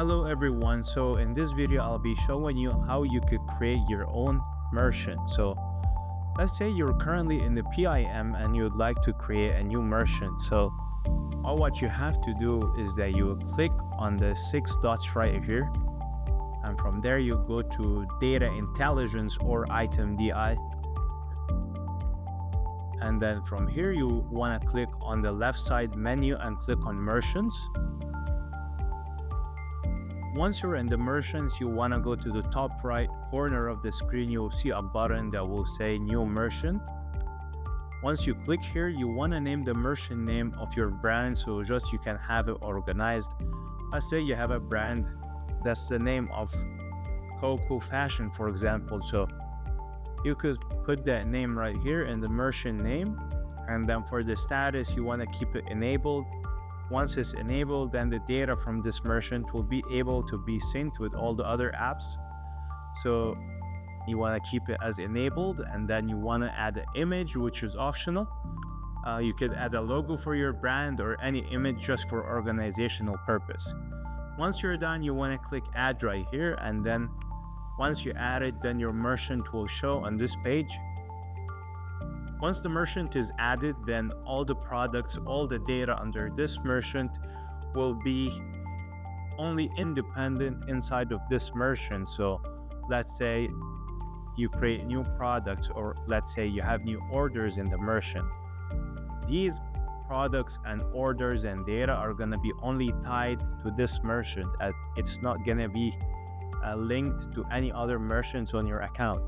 Hello everyone. So in this video I'll be showing you how you could create your own merchant. So let's say you're currently in the PIM and you'd like to create a new merchant. So all what you have to do is that you click on the 6 dots right here, and from there you go to data intelligence or item DI, and then from here you want to click on the left side menu and click on merchants. Once you're in the merchants, you want to go to the top right corner of the screen. You'll see a button that will say new merchant. Once you click here, you want to name the merchant name of your brand, so just you can have it organized. Let's say you have a brand that's the name of Coco Fashion, for example. So you could put that name right here in the merchant name, and then for the status you want to keep it enabled. Once it's enabled, then the data from this merchant will be able to be synced with all the other apps. So you want to keep it as enabled, and then you want to add an image, which is optional. You could add a logo for your brand or any image just for organizational purpose. Once you're done, you want to click add right here, and then once you add it, then your merchant will show on this page. Once the merchant is added, then all the products, all the data under this merchant will be only independent inside of this merchant. So let's say you create new products, or let's say you have new orders in the merchant. These products and orders and data are going to be only tied to this merchant, and it's not going to be linked to any other merchants on your account.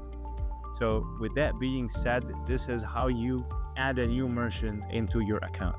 So with that being said, this is how you add a new merchant into your account.